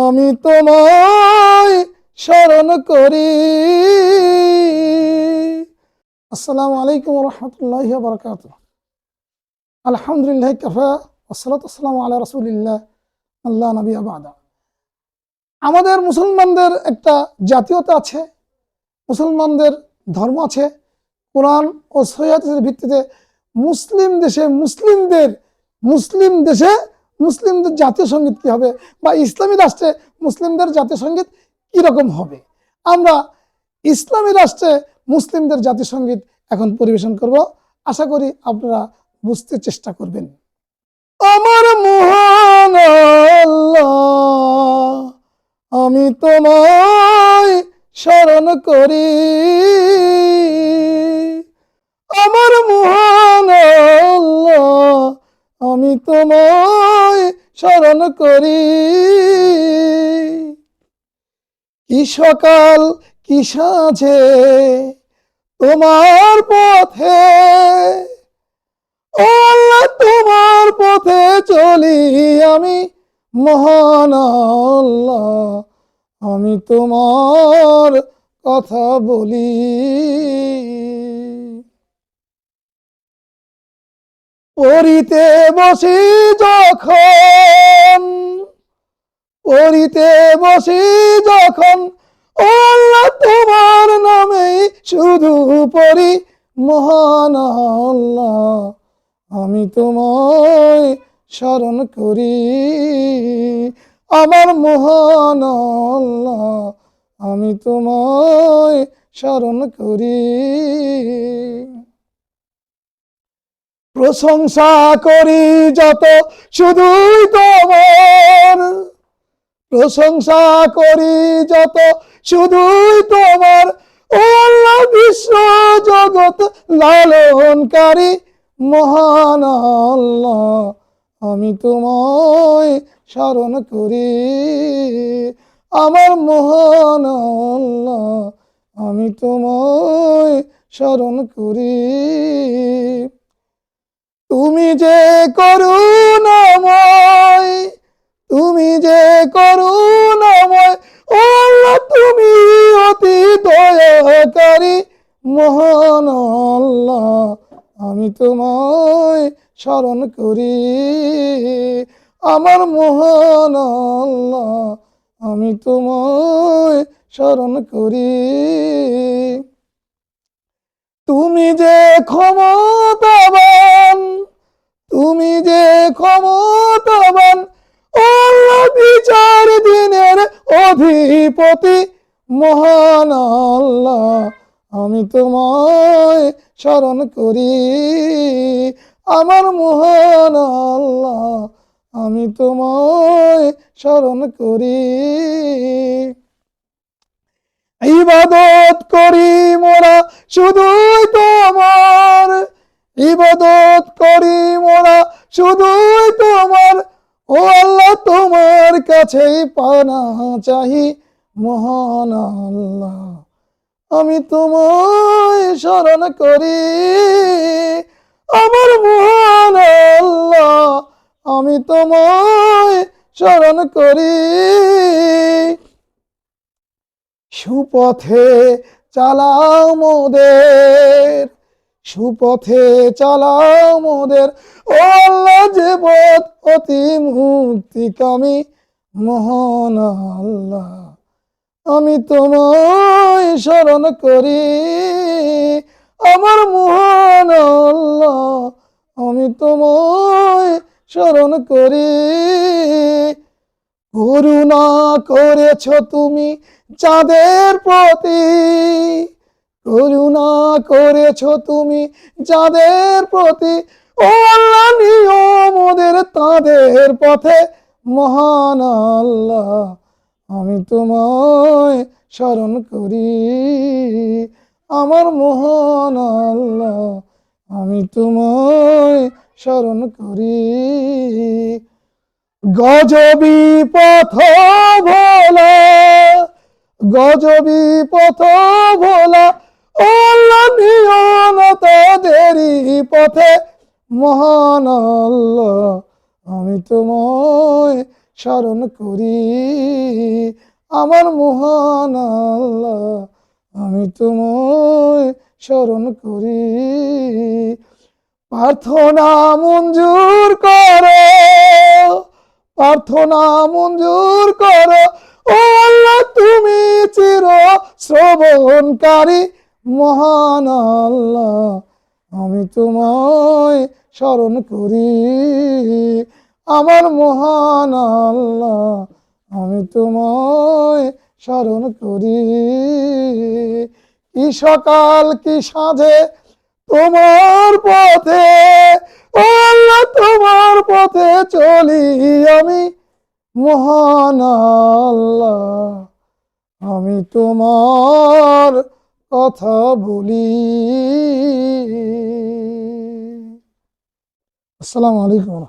আমি তোমায় স্মরণ করি। আসসালামু আলাইকুম ওয়া রাহমাতুল্লাহি ওয়া বারাকাতুহু। আলহামদুলিল্লাহি কাফা ওয়াসসালাতু ওয়াসসালামু আলা রাসূলিল্লাহ আল্লাহ নবিয়্যা বা'দা। আমাদের মুসলমানদের একটা জাতীয়তা আছে, মুসলমানদের ধর্ম আছে। কোরআন ও সহিহ হাদিসের ভিত্তিতে মুসলিম দেশে মুসলিমদের জাতীয় সঙ্গীত কি হবে, বা ইসলামী রাষ্ট্রে মুসলিমদের জাতীয় সঙ্গীত কিরকম হবে। আমরা ইসলামী রাষ্ট্রে মুসলিমদের জাতীয় সঙ্গীত এখন পরিবেশন করব। আশা করি আপনারা বুঝতে চেষ্টা করবেন। আমার মহান আল্লাহ, আমি তোমায় স্মরণ করি। আমার মহান আল্লাহ, আমি তোমায় স্মরণ করি। কি সকাল কি সাঁঝে তোমার পথে, ও আল্লাহ তোমার পথে চলি আমি। মহান আল্লাহ, আমি তোমার কথা বলি। পড়িতে বসি যখন ও আল্লাহ তোমার নামেই শুধু পড়ি। মহান আল্লাহ, আমি তোমায় স্মরণ করি। আমার মহান আল্লাহ, আমি তোমায় স্মরণ করি। প্রশংসা করি যত শুধুই তোমার, প্রশংসা করি যত শুধুই তোমার। ও আল্লাহ বিশ্ব জগৎ লালনকারী। মহান আল্লাহ, আমি তোমায় স্মরণ করি। আমার মহান আল্লাহ, আমি তোমায় স্মরণ করি। তুমি যে করুণাময়, তুমি যে করুণাময়, ও আল্লাহ তুমি অতি দয়াকারী। মহান আল্লাহ, আমি তোমায় স্মরণ করি। আমার মহান আল্লাহ, আমি তোমায় স্মরণ করি। তুমি যে ক্ষমতাবান, তুমি যে ক্ষমতাবান, ও আল্লাহ বিচার দিনের অধিপতি। মহান আল্লাহ, আমি তোমায় স্মরণ করি। আমার মহান আল্লাহ, আমি তোমায় স্মরণ করি। ইবাদত করি মোরা শুধুই তোমার, ইবাদত করি মোরা শুধুই তোমার। ও আল্লাহ তোমার কাছেই পানা চাহি। মহান আল্লাহ, আমি তোমায় স্মরণ করি। আমার মহান আল্লাহ, আমি তোমায় স্মরণ করি। সুপথে চালাও মোদের, সুপথে চালাও মোদের। ও আল্লাহ যে পথ অতি মুক্তিকামী। মহান আল্লাহ, আমি তোমায় স্মরণ করি। আমার মহান আল্লাহ, আমি তোমায় স্মরণ করি। করুণা করেছ তুমি যাদের প্রতি, করুণা করেছ তুমি যাদের প্রতি। ও আল্লাহ নিয়ম ওদের তাদের পথে। মহান আল্লাহ, আমি তোমায় স্মরণ করি। আমার মহান আল্লাহ, আমি তোমায় স্মরণ করি। গজবি পথ ভোলা, গজবি পথ ভোলা, ও আল্লাহ নিও না তাদেরই পথে। মহান আল্লাহ, আমি তোমায় স্মরণ করি। আমার মহান আল্লাহ, আমি তোমায় স্মরণ করি। প্রার্থনা মঞ্জুর করো, প্রার্থনা মঞ্জুর করো, ও আল্লাহ তুমি চির শ্রবণকারী। মহান আল্লাহ, আমি তোমায় স্মরণ করি। আমার মহান আল্লাহ, আমি তোমায় স্মরণ করি। কি সকাল কি সাঁঝে তোমার পথে, ও আল্লাহ তোমার পথে চলি আমি। মহান আল্লাহ, আমি তোমার কথা বলি। আসসালামু আলাইকুম।